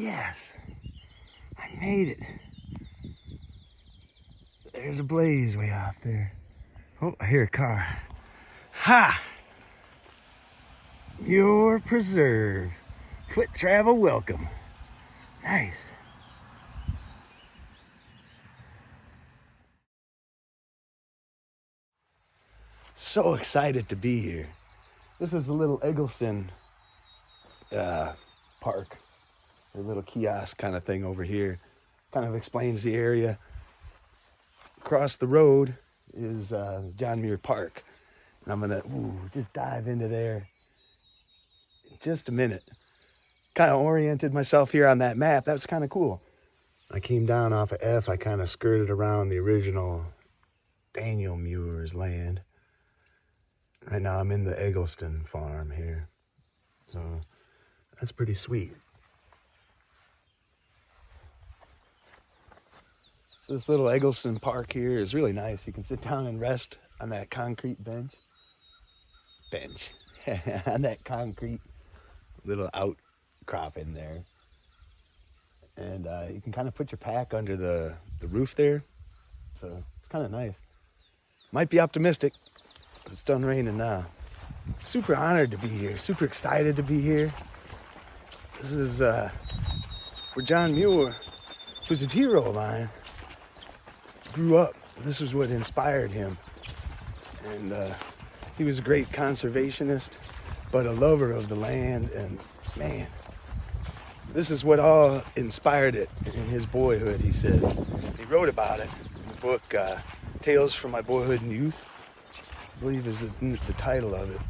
yes, I made it. There's a blaze way off there. Oh, I hear a car. Ha! Muir Preserve. Foot travel welcome. Nice. So excited to be here. This is a little Eggleston park, a little kiosk kind of thing over here. Kind of explains the area. Across the road is John Muir Park. And I'm gonna just dive into there in just a minute. Kind of oriented myself here on that map. That was kind of cool. I came down off of F. I kind of skirted around the original Daniel Muir's land. Right now I'm in the Eggleston farm here. So that's pretty sweet. So this little Eggleston Park here is really nice. You can sit down and rest on that concrete bench. On that concrete little outcrop in there. And you can kind of put your pack under the roof there. So it's kind of nice. Might be optimistic. It's done raining now. Super honored to be here. Super excited to be here. This is where John Muir, who's a hero of mine, grew up. This was what inspired him. And he was a great conservationist, but a lover of the land. And man, this is what all inspired it in his boyhood, he said. He wrote about it in the book, Tales from My Boyhood and Youth, I believe is the title of it.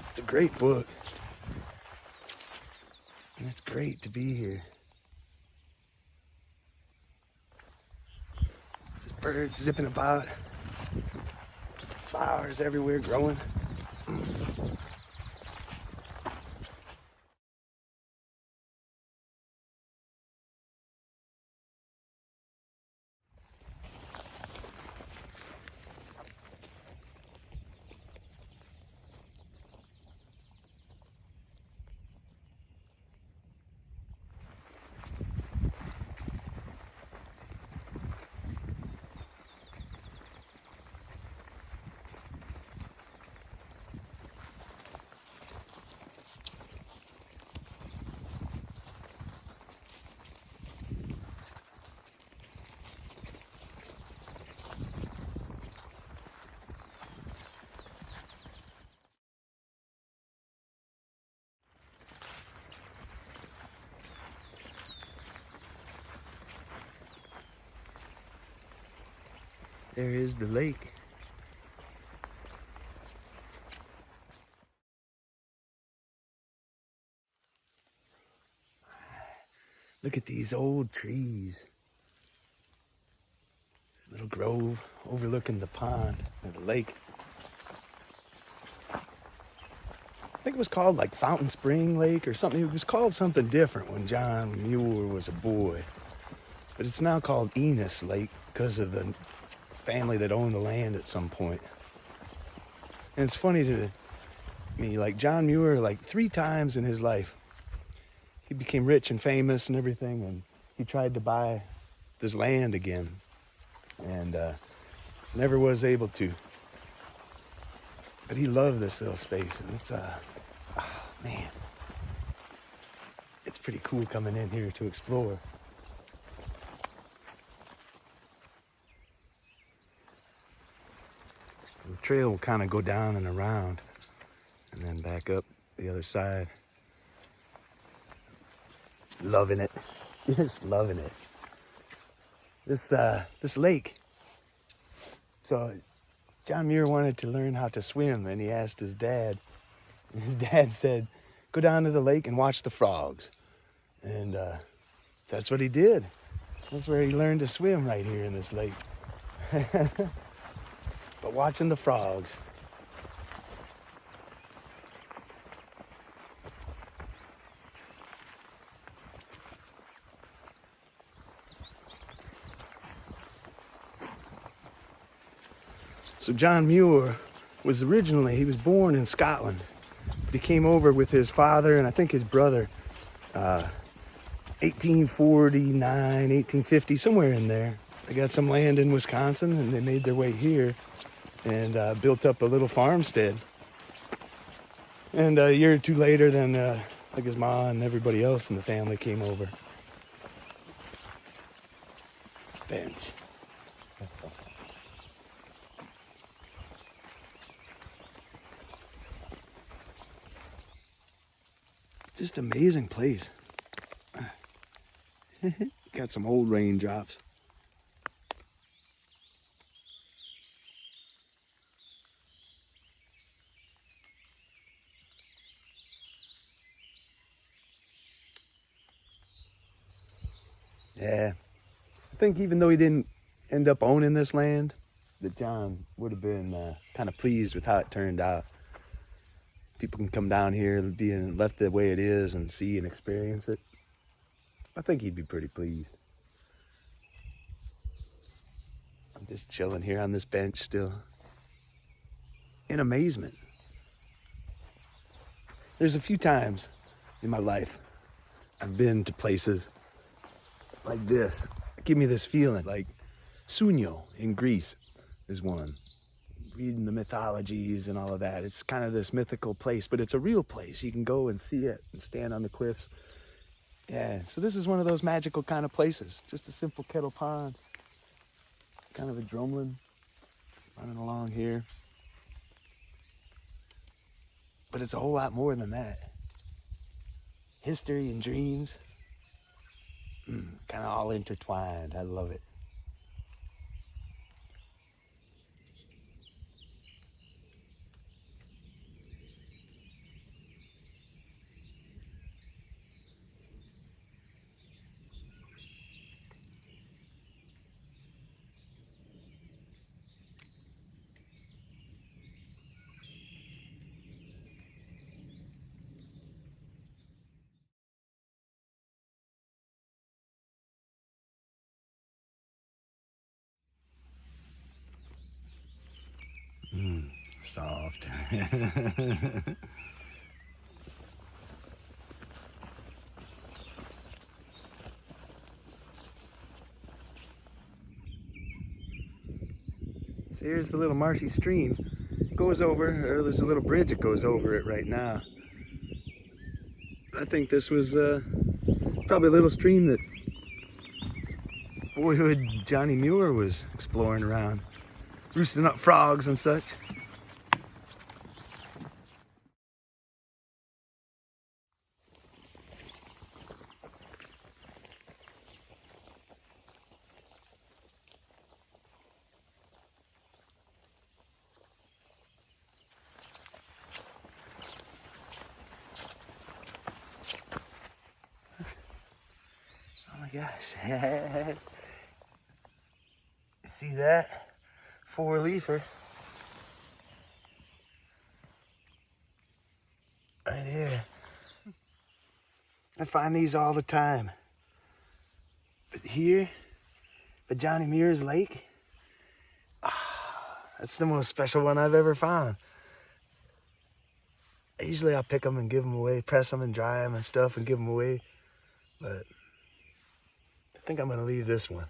It's a great book. And it's great to be here. Just birds zipping about. Flowers everywhere growing. There is the lake. Look at these old trees. This little grove overlooking the pond or the lake. I think it was called like Fountain Spring Lake or something. It was called something different when John Muir was a boy. But it's now called Enos Lake because of the family that owned the land at some point. And it's funny to me, like John Muir, like 3 times in his life, he became rich and famous and everything, and he tried to buy this land again, and never was able to. But he loved this little space, and it's man, it's pretty cool coming in here to explore. The trail will kind of go down and around and then back up the other side. Loving it. Just loving it. This lake. So John Muir wanted to learn how to swim, and he asked his dad. And his dad said, go down to the lake and watch the frogs. And that's what he did. That's where he learned to swim, right here in this lake. But watching the frogs. So John Muir was he was born in Scotland. But he came over with his father and I think his brother 1849, 1850, somewhere in there. They got some land in Wisconsin, and they made their way here and built up a little farmstead. And a year or two later, then like his ma and everybody else in the family came over. Bench. Just amazing place. Got some old raindrops. Yeah, I think even though he didn't end up owning this land, that John would have been kind of pleased with how it turned out. People can come down here, being left the way it is, and see and experience it. I think he'd be pretty pleased. I'm just chilling here on this bench still, in amazement. There's a few times in my life I've been to places like this. Give me this feeling. Like Sunyo in Greece is one. Reading the mythologies and all of that. It's kind of this mythical place, but it's a real place. You can go and see it and stand on the cliffs. Yeah, so this is one of those magical kind of places. Just a simple kettle pond. Kind of a drumlin running along here. But it's a whole lot more than that. History and dreams. Kind of all intertwined. I love it. Soft. So here's the little marshy stream. It goes over, or there's a little bridge that goes over it right now. I think this was probably a little stream that boyhood Johnny Muir was exploring around, roosting up frogs and such. Oh my gosh. See that? 4-leafer. Right here. I find these all the time. But here, at Johnny Muir's Lake, that's the most special one I've ever found. Usually I'll pick them and give them away, press them and dry them and stuff and give them away. But I think I'm gonna leave this one.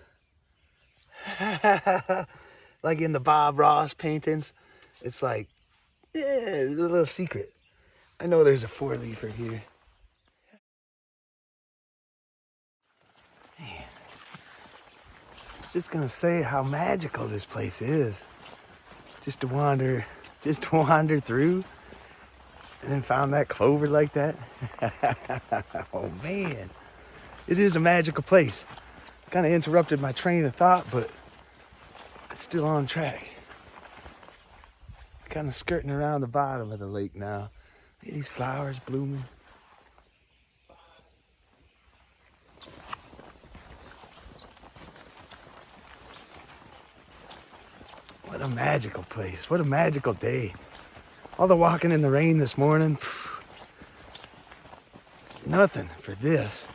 Like in the Bob Ross paintings, it's like, yeah, it's a little secret. I know there's a 4-leafer here. Man, I was just gonna say how magical this place is. Just to wander through, and then found that clover like that. Oh man, it is a magical place. Kind of interrupted my train of thought, but it's still on track. Kind of skirting around the bottom of the lake now. Look at these flowers blooming. What a magical place. What a magical day. All the walking in the rain this morning. Nothing for this.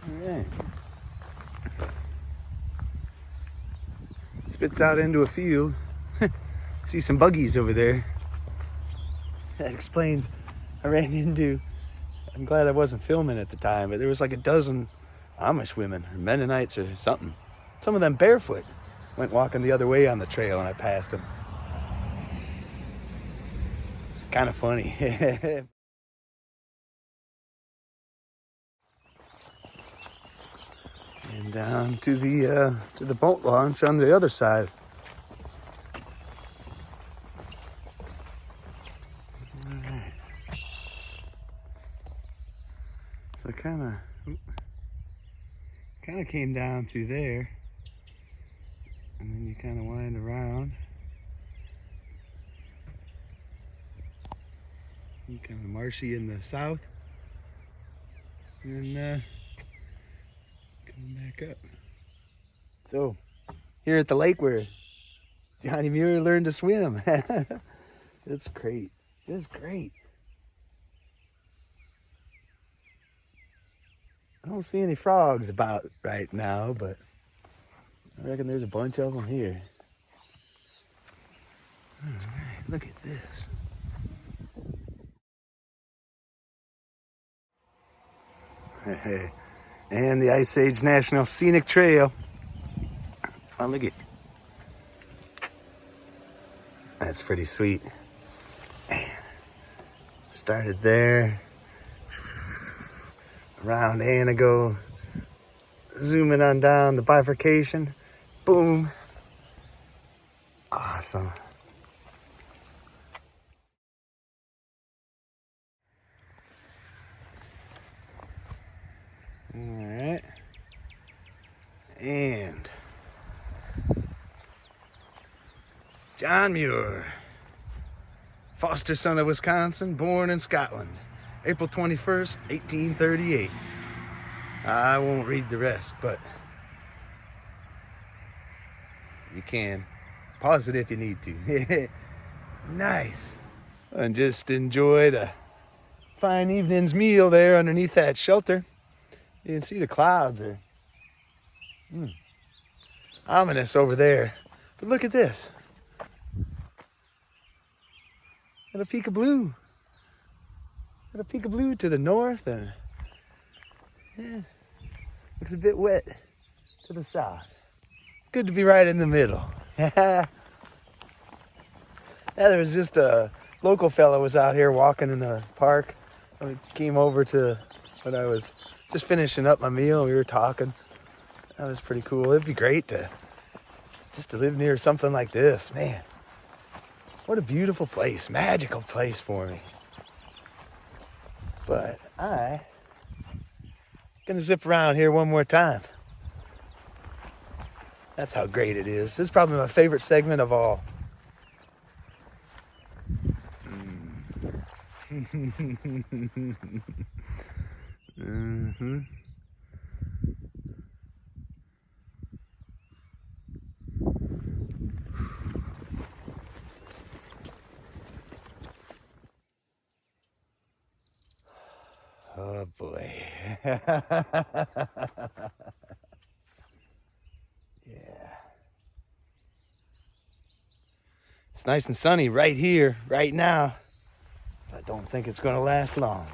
All right. Spits out into a field. See some buggies over there. That explains, I'm glad I wasn't filming at the time, but there was like a dozen Amish women or Mennonites or something. Some of them barefoot. Went walking the other way on the trail and I passed them. It's kind of funny. And down to the boat launch on the other side. All right. So kind of came down through there, and then you kind of wind around. And kind of marshy in the south, and coming back up. So here at the lake where Johnny Muir learned to swim. It's great. It's great. I don't see any frogs about right now, but I reckon there's a bunch of them here. All right, look at this. And the Ice Age National Scenic Trail. Oh, look at that's pretty sweet. Man. Started there, around Anago, zooming on down the bifurcation. Boom. Awesome. All right. And John Muir, foster son of Wisconsin, born in Scotland, April 21st, 1838. I won't read the rest, but you can. Pause it if you need to. Nice. And just enjoyed a fine evening's meal there underneath that shelter. You can see the clouds are ominous over there. But look at this. Got a peak of blue. Got a peak of blue to the north, and yeah, looks a bit wet to the south. Good to be right in the middle. Yeah, there was just a local fella was out here walking in the park. I came over to when I was just finishing up my meal. We were talking. That was pretty cool. It'd be great to live near something like this, man. What a beautiful place, magical place for me. But I'm gonna zip around here one more time. That's how great it is. This is probably my favorite segment of all. Mm-hmm. Oh boy. Yeah. It's nice and sunny right here, right now. I don't think it's going to last long.